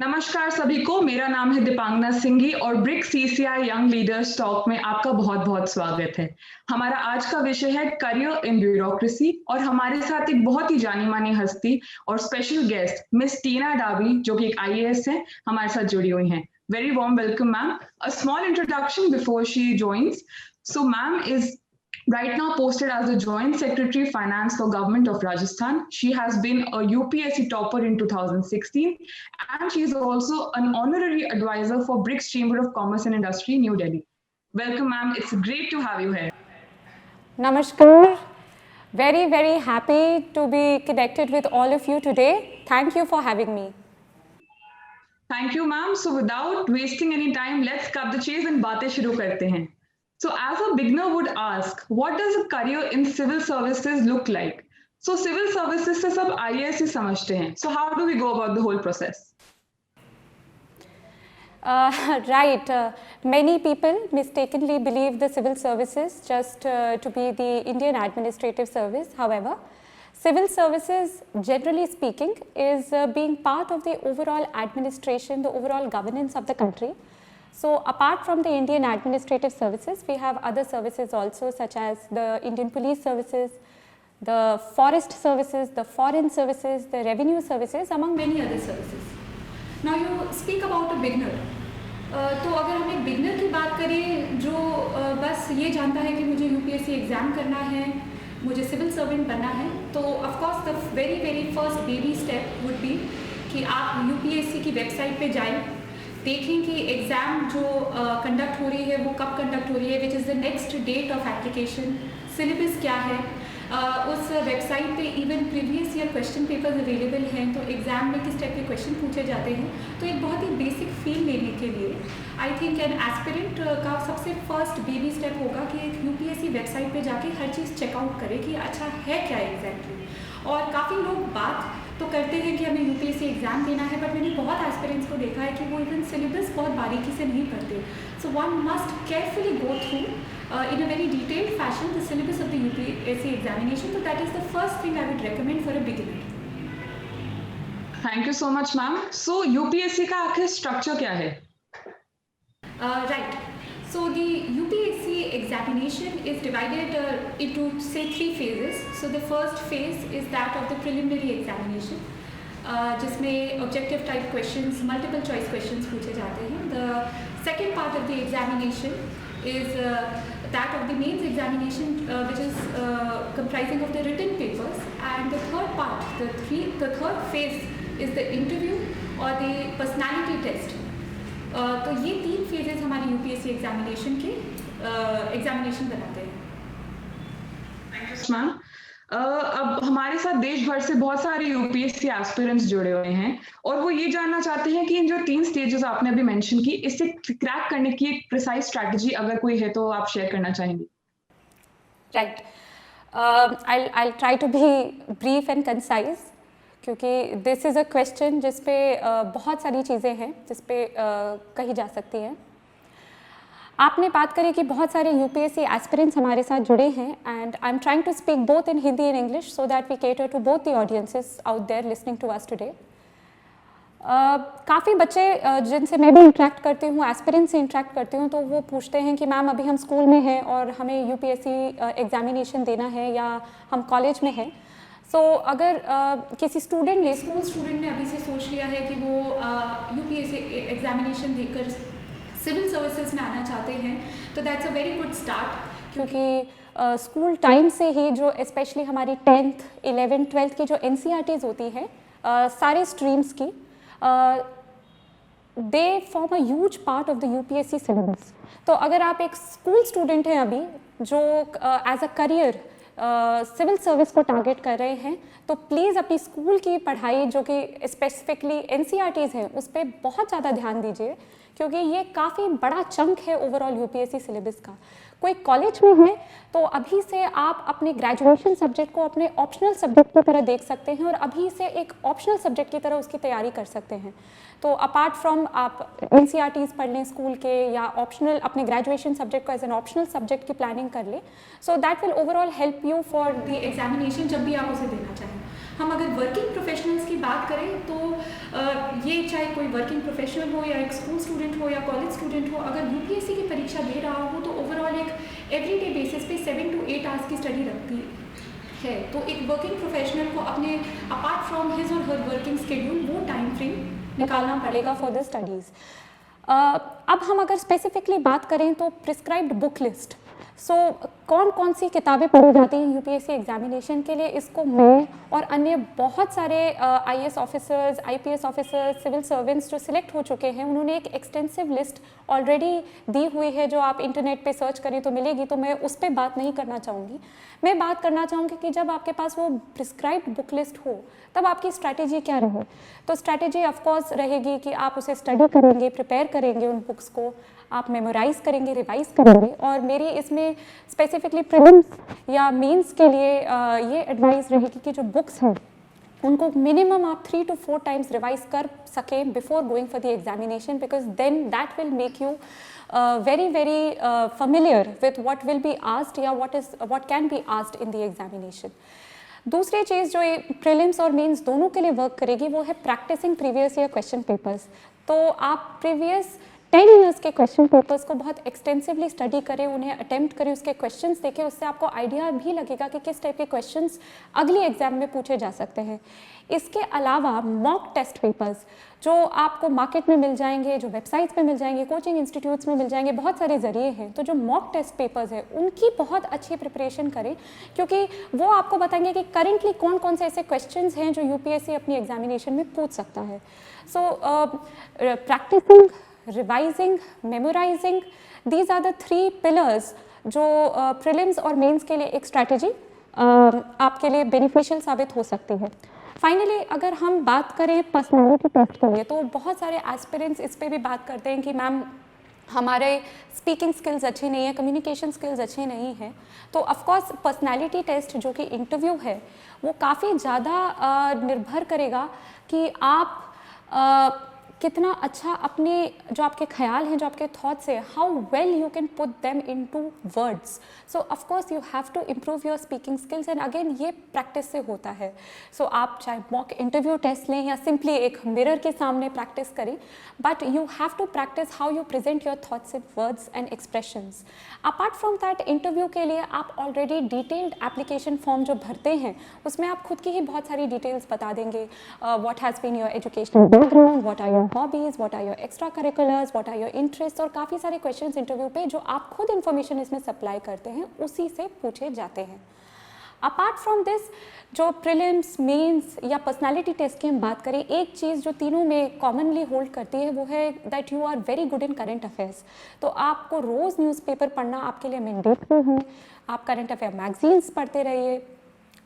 नमस्कार सभी को। मेरा नाम है दीपांगना सिंघी और brick CCI young leaders talk में आपका बहुत बहुत स्वागत है। हमारा आज का विषय है करियर इन ब्यूरोक्रेसी और हमारे साथ एक बहुत ही जानी मानी हस्ती और स्पेशल गेस्ट मिस टीना डाबी जो कि एक आईएएस है, हमारे साथ जुड़ी हुई हैं। Very warm welcome ma'am. A small introduction before she joins. So ma'am is right now posted as the Joint Secretary Finance for Government of Rajasthan. She has been a UPSC topper in 2016 and she is also an honorary advisor for BRICS Chamber of Commerce and Industry, New Delhi. Welcome ma'am, it's great to have you here. Namaskar. Very happy to be connected with all of you today. Thank you for having me. Thank you ma'am. So without wasting any time, let's cut the chase and बातें शुरू करते हैं. So as a beginner would ask, what does a career in civil services look like? So civil services से सब IAS ही समझते हैं. So how do we go about the whole process? Right. Many people mistakenly believe the civil services just to be the Indian Administrative Service. However, civil services, generally speaking, is being part of the overall administration, the overall governance of the country. So apart from the Indian Administrative Services, we have other services also, such as the Indian Police Services, the Forest Services, the Foreign Services, the Revenue Services, among many other services. Now you speak about a beginner. तो अगर हम एक beginner की बात करें जो बस ये जानता है कि मुझे यूपीएससी एग्ज़ाम करना है, मुझे सिविल सर्वेंट बनना है, तो of course the very first baby step would be कि आप यूपीएससी की वेबसाइट पे जाएं, देखें कि एग्ज़ाम जो कंडक्ट हो रही है वो कब कंडक्ट हो रही है, which is the next date of application, syllabus क्या है। उस वेबसाइट पे even previous year question papers available हैं, तो एग्ज़ाम में किस टाइप के क्वेश्चन पूछे जाते हैं। तो एक बहुत ही बेसिक फील लेने के लिए आई थिंक एन एस्पिरेंट का सबसे फर्स्ट बेबी स्टेप होगा कि एक यूपीएससी वेबसाइट पे जाके हर चीज़ चेकआउट करे कि अच्छा है क्या एग्जैक्टली। और काफ़ी लोग बात तो करते हैं कि हमें यूपीएससी एग्ज़ाम देना है, बट मैंने बहुत एस्पिरेंट्स को देखा है कि वो इवन सिलेबस बहुत बारीकी से नहीं पढ़ते। So one must carefully go through in a very detailed fashion the syllabus of the UPSC examination. So that is the first thing I would recommend for a beginner. Thank you so much ma'am. So UPSC का आखिर structure क्या है? Right. So the UPSC examination is divided into say 3 phases. So the first phase is that of the preliminary examination, जिसमें objective type questions, multiple choice questions पूछे जाते हैं. The second part of the examination is that of the mains examination, which is comprising of the written papers, and the third part, the third phase is the interview or the personality test. तो ये 3 phases हमारे UPSC examination के examination बनाते हैं। Thank you ma'am. अब हमारे साथ देश भर से बहुत सारे यूपीएससी एस्पिरेंट्स जुड़े हुए हैं और वो ये जानना चाहते हैं कि इन जो 3 स्टेजेस आपने अभी मेंशन की, इससे क्रैक करने की एक प्रिसाइज स्ट्रैटेजी अगर कोई है तो आप शेयर करना चाहेंगे? Right, I'll try to be brief and concise क्योंकि दिस इज़ अ क्वेश्चन जिस पे बहुत सारी चीज़ें हैं जिस पे कही जा सकती हैं। आपने बात करी कि बहुत सारे यूपीएससी एस्पिरेंट्स हमारे साथ जुड़े हैं and I am trying to speak both in Hindi and English so that we cater to both the audiences out there listening to us today. काफ़ी बच्चे जिनसे मैं भी इंटरेक्ट करती हूँ, एस्पिरेंट से इंटरेक्ट करती हूँ, तो वो पूछते हैं कि मैम अभी हम स्कूल में हैं और हमें यूपीएससी एग्जामिनेशन देना है या हम कॉलेज में हैं। सो अगर किसी स्टूडेंट ने स्कूल स्टूडेंट ने अभी से सोच लिया है कि वो यूपीएससी एग्जामिनेशन देकर सिविल सर्विसेज में आना चाहते हैं, तो that's a very good start, क्योंकि स्कूल टाइम से ही जो स्पेशली हमारी 10th, 11th, 12th की जो NCERTs होती है सारे स्ट्रीम्स की, they form a huge part of the UPSC syllabus. तो अगर आप एक स्कूल स्टूडेंट हैं अभी जो as a career civil service को टारगेट कर रहे हैं, तो प्लीज़ अपनी स्कूल की पढ़ाई जो कि स्पेसिफिकली NCERTs हैं उस पर बहुत ज़्यादा ध्यान दीजिए, क्योंकि ये काफ़ी बड़ा चंक है ओवरऑल यूपीएससी सिलेबस का। कोई कॉलेज में है तो अभी से आप अपने ग्रेजुएशन सब्जेक्ट को अपने ऑप्शनल सब्जेक्ट की तरह देख सकते हैं और अभी से एक ऑप्शनल सब्जेक्ट की तरह उसकी तैयारी कर सकते हैं। तो अपार्ट फ्रॉम आप NCERTs पढ़ लें स्कूल के या ऑप्शनल अपने ग्रेजुएशन सब्जेक्ट को एज एन ऑप्शनल सब्जेक्ट की प्लानिंग कर लें, so that will overall help you for the examination जब भी आप उसे देना चाहें। हम अगर वर्किंग प्रोफेशनल्स की बात करें तो ये ये चाहे कोई वर्किंग प्रोफेशनल हो या एक स्कूल स्टूडेंट हो या कॉलेज स्टूडेंट हो, अगर यूपीएससी की परीक्षा दे रहा हो तो ओवरऑल एक एवरीडे बेसिस पे 7 to 8 आवर्स की स्टडी रखती है। तो एक वर्किंग प्रोफेशनल को अपने अपार्ट फ्रॉम हिज और हर वर्किंग शेड्यूल वो टाइम फ्रेम निकालना पड़ेगा फॉर द स्टडीज़। अब हम अगर स्पेसिफिकली बात करें तो प्रिस्क्राइब्ड बुक लिस्ट, सो कौन कौन सी किताबें पढ़ी जाती हैं यूपीएससी एग्जामिनेशन के लिए, इसको मैं और अन्य बहुत सारे IAS officers, IPS officers, civil servants जो सिलेक्ट हो चुके हैं, उन्होंने एक एक्सटेंसिव लिस्ट ऑलरेडी दी हुई है जो आप इंटरनेट पे सर्च करें तो मिलेगी, तो मैं उस पर बात नहीं करना चाहूँगी। मैं बात करना चाहूँगी कि जब आपके पास वो प्रिस्क्राइब्ड बुक लिस्ट हो तब आपकी स्ट्रैटेजी क्या रहे। तो स्ट्रैटेजी ऑफकोर्स रहेगी कि आप उसे स्टडी करेंगे, प्रिपेयर करेंगे, उन बुक्स को आप मेमोराइज करेंगे, रिवाइज करेंगे। और मेरी इसमें स्पेसिफिकली प्रीलिम्स या मेंस के लिए ये एडवाइस रहेगी कि जो बुक्स हैं उनको मिनिमम आप 3 to 4 टाइम्स रिवाइज कर सकें before going for the examination, because then that will make you very familiar with what will be asked या what can be asked in the examination. दूसरी चीज़ जो प्रीलिम्स और mains दोनों के लिए वर्क करेगी वो है practicing previous year question papers. तो आप प्रीवियस 10 ईयर्स के क्वेश्चन पेपर्स को बहुत एक्सटेंसिवली स्टडी करें, उन्हें अटेम्प्ट करें, उसके क्वेश्चंस देखें, उससे आपको आइडिया भी लगेगा कि किस टाइप के क्वेश्चंस अगली एग्जाम में पूछे जा सकते हैं। इसके अलावा मॉक टेस्ट पेपर्स जो आपको मार्केट में मिल जाएंगे, जो वेबसाइट्स पे मिल जाएंगे, कोचिंग इंस्टीट्यूट्स में मिल जाएंगे, बहुत सारे ज़रिए हैं। तो जो मॉक टेस्ट पेपर्स हैं उनकी बहुत अच्छी प्रिपरेशन करें, क्योंकि वो आपको बताएंगे कि करेंटली कौन कौन से ऐसे क्वेश्चंस हैं जो यूपीएससी अपनी एग्जामिनेशन में पूछ सकता है। So practising, revising, memorising, these are the 3 pillars जो प्रीलिम्स और मेंस के लिए एक स्ट्रैटेजी आपके लिए बेनिफिशियल साबित हो सकती है। फाइनली अगर हम बात करें पर्सनालिटी टेस्ट के लिए, तो बहुत सारे एस्पिरेंट्स इस पे भी बात करते हैं कि मैम हमारे स्पीकिंग स्किल्स अच्छे नहीं है, कम्युनिकेशन स्किल्स अच्छे नहीं हैं। तो ऑफकोर्स पर्सनालिटी टेस्ट जो कि इंटरव्यू है वो काफ़ी ज़्यादा निर्भर करेगा कि आप कितना अच्छा अपने जो आपके ख्याल हैं, जो आपके थॉट्स हैं, how well you can put them into words. So of course you have to improve your speaking skills, and again ये प्रैक्टिस से होता है। सो आप चाहे मॉक इंटरव्यू टेस्ट लें या सिंपली एक मिरर के सामने प्रैक्टिस करें, but you have to practice how you present your thoughts in words and expressions. Apart from that, interview के लिए आप ऑलरेडी डिटेल्ड एप्लीकेशन फॉर्म जो भरते हैं उसमें आप खुद की ही बहुत सारी डिटेल्स बता देंगे, what has been your educational background, what are your hobbies, what are your extracurriculars, what are your interest, और काफ़ी सारे क्वेश्चंस इंटरव्यू पे जो आप खुद इन्फॉर्मेशन इसमें सप्लाई करते हैं उसी से पूछे जाते हैं। अपार्ट फ्रॉम दिस, जो प्रीलिम्स, मेंस या पर्सनालिटी टेस्ट की हम बात करें, एक चीज़ जो तीनों में कॉमनली होल्ड करती है वो है that you are very good in current affairs. तो आपको रोज़ न्यूज़पेपर पढ़ना आपके लिए मैंडेटरी है, आप करंट अफेयर मैगजीन्स पढ़ते रहिए,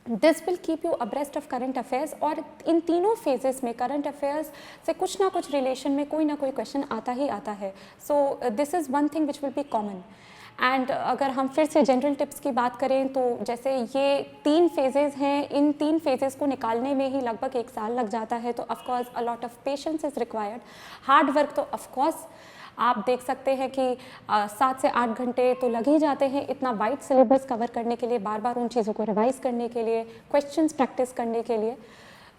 this will keep you abreast of current affairs. और इन तीनों फेजेस में करंट अफेयर्स से कुछ ना कुछ रिलेशन में कोई ना कोई क्वेश्चन आता ही आता है। So this is one thing which will be common. And अगर हम फिर से जनरल टिप्स की बात करें तो जैसे ये 3 फेजेस हैं, इन 3 फेजेस को निकालने में ही लगभग 1 साल लग जाता है। तो of course a lot of patience is required, hard work तो ऑफकोर्स आप देख सकते हैं कि 7 से 8 घंटे तो लग ही जाते हैं इतना वाइड सिलेबस कवर करने के लिए, बार बार उन चीज़ों को रिवाइज करने के लिए, क्वेश्चंस प्रैक्टिस करने के लिए,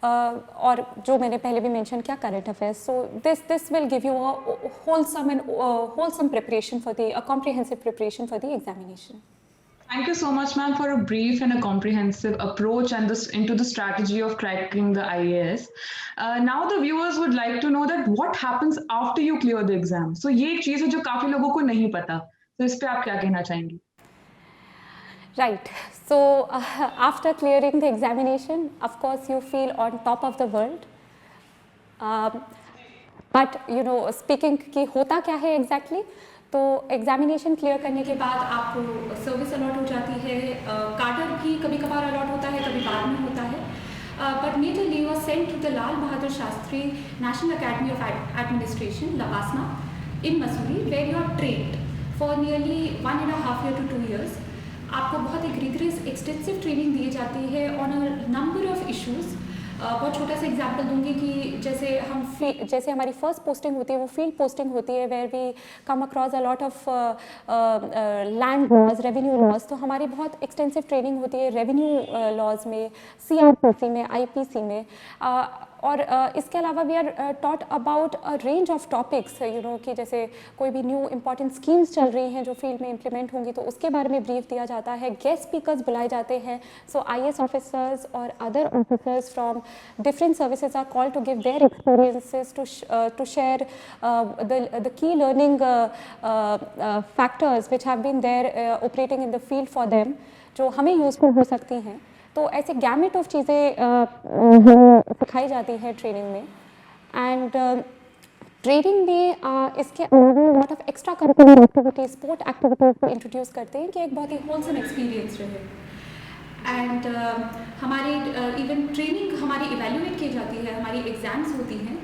और जो मैंने पहले भी मेंशन किया current affairs. So this will give you a wholesome preparation for a comprehensive preparation for the examination. Thank you so much, ma'am, for a brief and a comprehensive approach and into the strategy of cracking the IAS. Now the viewers would like to know that what happens after you clear the exam. So ये एक चीज़ है जो काफ़ी लोगों को नहीं पता, तो इस पे आप क्या कहना चाहेंगी? Right. So after clearing the examination, of course you feel on top of the world. But you know, speaking की होता क्या है exactly? तो एग्जामिनेशन क्लियर करने के बाद आपको सर्विस अलॉट हो जाती है, कार्डर भी कभी कभार अलॉट होता है, कभी बाद में होता है, but majorly you are sent to the Lal Bahadur Shastri national academy of administration LBSNAA in Mussoorie, where you are trained for nearly 1.5 year to 2 years। आपको बहुत एक रिगरस एक्सटेंसिव ट्रेनिंग दी जाती है on a number of issues. बहुत छोटा सा एग्जांपल दूंगी कि जैसे हमारी फर्स्ट पोस्टिंग होती है वो फील्ड पोस्टिंग होती है, where we come across a lot of land laws, revenue laws. तो हमारी बहुत एक्सटेंसिव ट्रेनिंग होती है रेवेन्यू लॉज में, CRPC में, IPC में। और इसके अलावा we are taught about a range of topics, you know, कि जैसे कोई भी न्यू इंपॉर्टेंट स्कीम्स चल रही हैं जो फील्ड में इम्प्लीमेंट होंगी तो उसके बारे में ब्रीफ दिया जाता है. गेस्ट स्पीकर्स बुलाए जाते हैं, सो IAS ऑफिसर्स और other officers from different services are called to give their experiences to share the key learning factors which have been there operating in the field for them, जो हमें useful हो सकती हैं. तो ऐसे gamete of चीज़ें सिखाई जाती हैं ट्रेनिंग में. एंड ट्रेनिंग में इसके अलावा lot of extra curricular activities, sport activities को इंट्रोड्यूस करते हैं कि एक बहुत ही होलसम एक्सपीरियंस रहे. एंड हमारी इवन ट्रेनिंग हमारी इवेल्युएट की जाती है, हमारी एग्जाम्स होती हैं.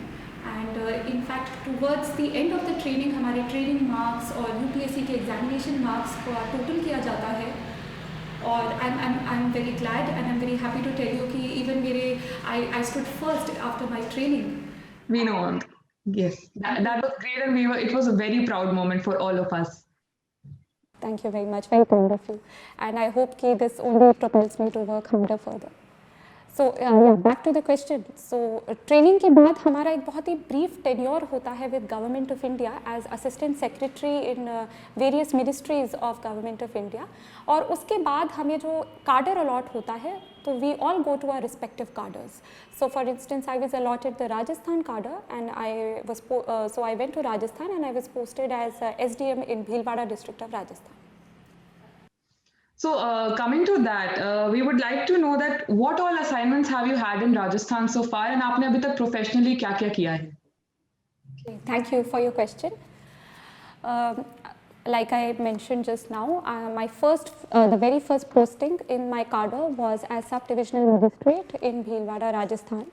And in fact towards the end of the training हमारे ट्रेनिंग मार्क्स और UPSC के एग्जामिनेशन मार्क्स को टोटल किया जाता है. और I'm very glad and I'm very happy to tell you कि even मेरे I stood first after my training. We know. Yes, that was great, and it was a very proud moment for all of us. Thank you very much, very kind of you, and I hope कि this only propels me to work harder further. So back to the question. So training के बाद हमारा एक बहुत ही brief tenure होता है with government of India as assistant secretary in various ministries of government of India. और उसके बाद हमें जो कार्डर अलॉट होता है तो we all go to our respective cadres. So for instance I was allotted the Rajasthan cadre and I went to Rajasthan and I was posted as SDM in Bhilwara district of Rajasthan. So coming to that, we would like to know that what all assignments have you had in Rajasthan so far, and आपने अभी तक professionally क्या-क्या किया है? Okay, thank you for your question. Like I mentioned just now, the very first posting in my cadre was as sub-divisional magistrate in Bhilwara, Rajasthan,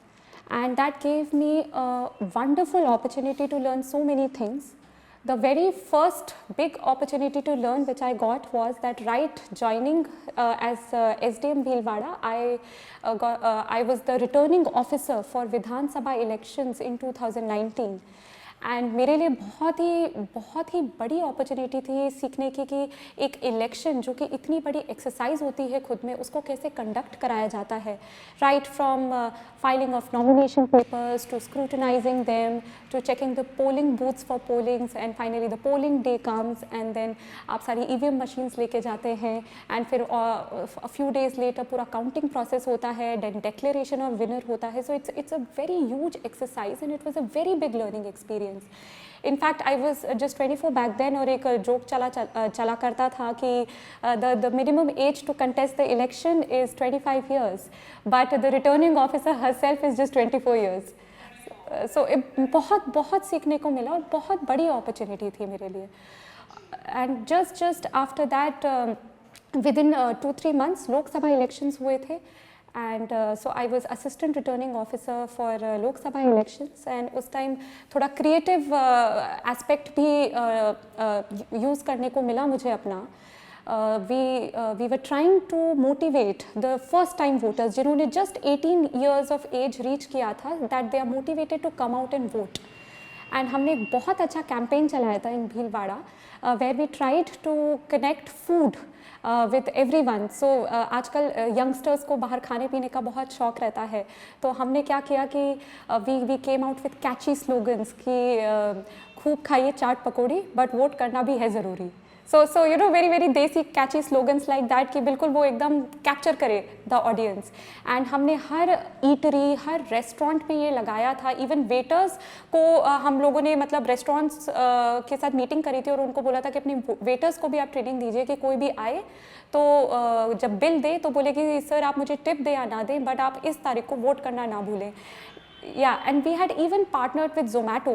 and that gave me a wonderful opportunity to learn so many things. The very first big opportunity to learn which I got was that right joining as SDM Bhilwara, I was the returning officer for Vidhan Sabha elections in 2019. And मेरे लिए बहुत ही बड़ी opportunity थी सीखने की कि एक election जो कि इतनी बड़ी एक्सरसाइज होती है खुद में, उसको कैसे कंडक्ट कराया जाता है. Right from filing of nomination papers to scrutinizing them to checking the polling booths for pollings and finally the polling day comes and then आप सारी EVM मशीन्स लेके जाते हैं एंड फिर अ फ्यू डेज लेटर पूरा counting process होता है, then declaration of winner होता है. So it's a very huge exercise and it was a very big learning experience. In fact, I was just 24 back then और एक joke चला करता था कि the minimum age to contest the election is 25 years, but the returning officer herself is just 24 years. So बहुत सीखने को मिला और बहुत बड़ी opportunity थी मेरे लिए. And just after that, within 2-3 months, लोक सभा elections हुए थे. And so I was assistant returning officer for Lok Sabha elections, and उस time थोड़ा creative aspect भी use करने को मिला मुझे अपना. We were trying to motivate the first time voters जिन्होंने just 18 years of age reach किया था, that they are motivated to come out and vote. And हमने एक बहुत अच्छा campaign चलाया था in Bhilwara where we tried to connect food with everyone. सो आजकल यंगस्टर्स को बाहर खाने पीने का बहुत शौक रहता है, तो हमने क्या किया कि we came out with catchy slogans कि खूब खाइए चाट पकौड़ी बट वोट करना भी है ज़रूरी. सो यू नो वेरी देसी कैची स्लोगन्स लाइक दैट कि बिल्कुल वो एकदम कैप्चर करे द ऑडियंस. एंड हमने हर ईटरी, हर रेस्टोरेंट में ये लगाया था. इवन वेटर्स को हम लोगों ने मतलब रेस्टोरेंट्स के साथ मीटिंग करी थी और उनको बोला था कि अपने वेटर्स को भी आप ट्रेनिंग दीजिए कि कोई भी आए तो जब बिल दे तो बोले कि सर आप मुझे टिप दें या ना दें, बट आप इस तारीख को वोट करना ना भूलें. And we had even partnered with Zomato,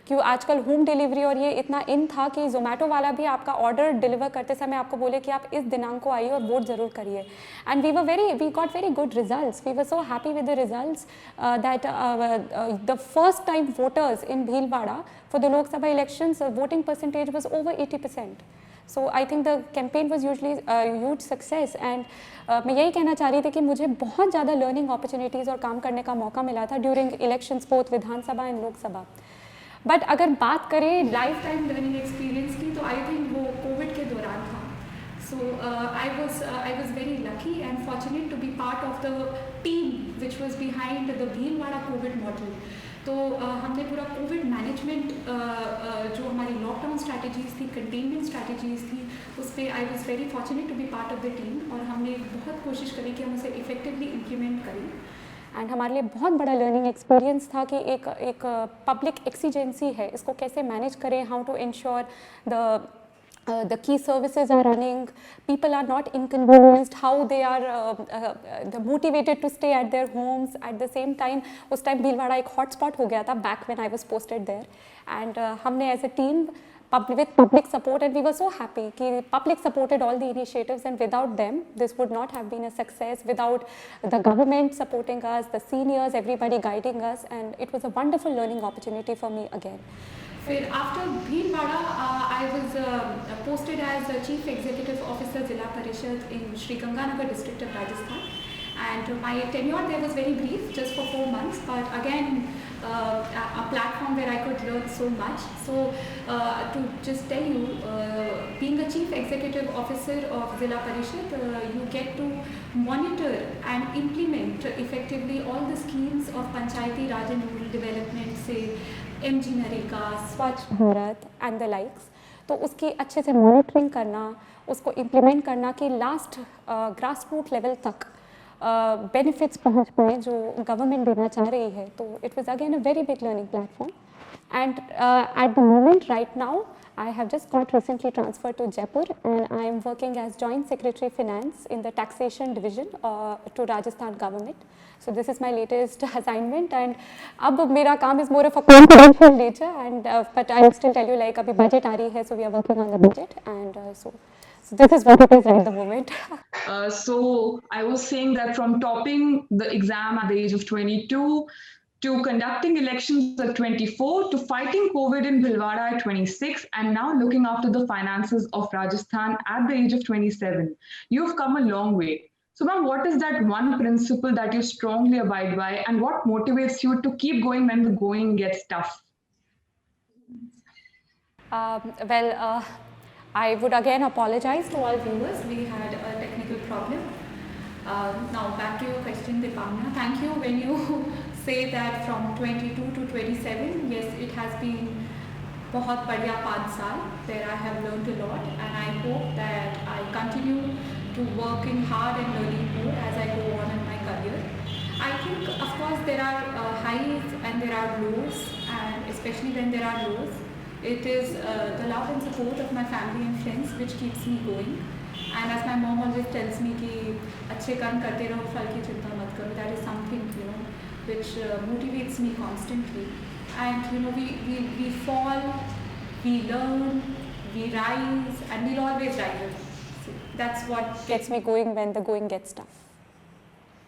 क्यों आजकल होम डिलीवरी और ये इतना इन था कि जोमेटो वाला भी आपका ऑर्डर डिलीवर करते समय आपको बोले कि आप इस दिनांक को आइए और वोट ज़रूर करिए. And we got very good results. We were so happy with the results that the first time voters in Bhilwara for the Lok Sabha elections voting percentage was over 80%. So I think the campaign was usually a huge success, and मैं यही कहना चाह रही थी कि मुझे बहुत ज़्यादा learning opportunities और काम करने का मौका मिला था during elections both Vidhan Sabha and लोक सभा. बट अगर बात करें लाइफ टाइम लर्निंग एक्सपीरियंस की तो आई थिंक वो कोविड के दौरान था. So I was very lucky and fortunate to be part of the team which was behind the Bhilwara covid model. तो हमने पूरा कोविड मैनेजमेंट जो हमारी लॉकडाउन स्ट्रैटेजीज़ थी, कंटेनमेंट स्ट्रैटेजीज़ थी, उस पर I was very fortunate to be part of the team. और हमने बहुत कोशिश करी कि हम उसे इफेक्टिवली इम्प्लीमेंट करें. एंड हमारे लिए बहुत बड़ा लर्निंग एक्सपीरियंस था कि एक पब्लिक एक्सीजेंसी है, इसको कैसे मैनेज करें, how to ensure the key services are running, people are not inconvenienced, how they are motivated to stay at their homes. At the same time, उस टाइम भीलवाड़ा एक hotspot हो गया था back when I was posted there, and हमने as a team with public support, and we were so happy कि public supported all the initiatives, and without them this would not have been a success. Without the government supporting us, the seniors, everybody guiding us, and it was a wonderful learning opportunity for me again. फिर after Bhilwara I was posted as chief executive officer Zila Parishad in Shri Ganganagar district of Rajasthan. And my tenure there was very brief, just for 4 months, but again a platform where I could learn so much. So to just tell you, being a chief executive officer of Zilla Parishad, you get to monitor and implement effectively all the schemes of Panchayati Raj and rural development, say MG Nareka, स्वच्छ Bharat and the likes. तो उसकी अच्छे से monitoring करना, उसको implement करना कि last grass root level तक बेनिफिट्स पहुंच पाए जो गवर्नमेंट देना चाह रही है. तो it was again a very big learning platform. And at the moment right now I have just got recently transferred to Jaipur, and I am working as Joint Secretary Finance in the Taxation Division to Rajasthan government. So this is my latest assignment, and अब मेरा काम is more of a confidential nature, and but I will still tell you like अभी budget आ रही है, so we are working on the budget, and so this is what it is at the moment. So I was saying that from topping the exam at the age of 22 to conducting elections at 24 to fighting COVID in Bhilwara at 26 and now looking after the finances of Rajasthan at the age of 27. You've come a long way. So ma'am, what is that one principle that you strongly abide by, and what motivates you to keep going when the going gets tough? I would again apologize to all viewers. We had a technical problem. Now back to your question, Dipamna. Thank you. When you say that from 22 to 27, yes, it has been बहुत बढ़िया 5 साल where I have learned a lot, and I hope that I continue to working hard and learning more as I go on in my career. I think of course there are highs and there are lows, and especially when there are lows, it is the love and support of my family and friends which keeps me going. And as my mom always tells me कि अच्छे कर्म करते रहो, फल की चिंता मत करो. That is something which motivates me constantly. And we fall, we learn, we rise, and we'll always rise. So that's what gets me going when the going gets tough.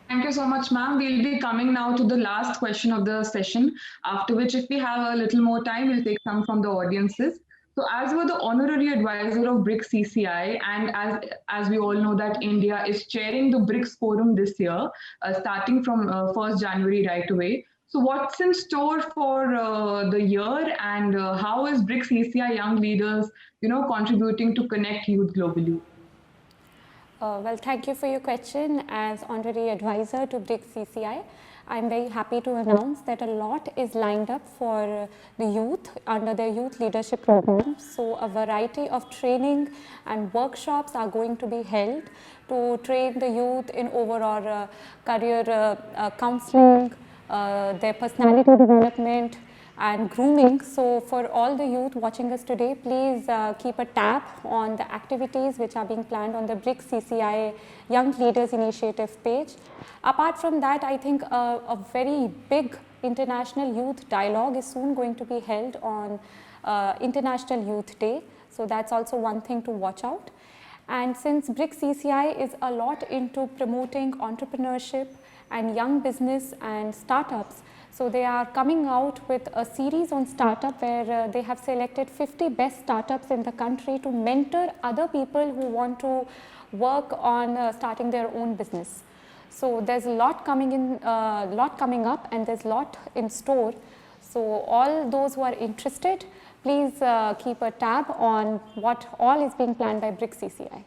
Thank you so much, ma'am. We'll be coming now to the last question of the session, after which if we have a little more time, we'll take some from the audiences. So as we're the honorary advisor of BRICS CCI, and as we all know that India is chairing the BRICS Forum this year, starting from 1st January right away. So what's in store for the year, and how is BRICS CCI Young Leaders, contributing to connect youth globally? Well, thank you for your question. As honorary advisor to BRICS CCI, I'm very happy to announce that a lot is lined up for the youth under their youth leadership program. So a variety of training and workshops are going to be held to train the youth in overall career counseling, their personality development and grooming. So for all the youth watching us today, please keep a tab on the activities which are being planned on the BRICS CCI Young Leaders Initiative page. Apart from that, I think a very big international youth dialogue is soon going to be held on International Youth Day. So that's also one thing to watch out. And since BRICS CCI is a lot into promoting entrepreneurship and young business and startups, so they are coming out with a series on startup where they have selected 50 best startups in the country to mentor other people who want to work on starting their own business. So there's a lot coming up, and there's a lot in store. So all those who are interested, please keep a tab on what all is being planned by BRICS CCI.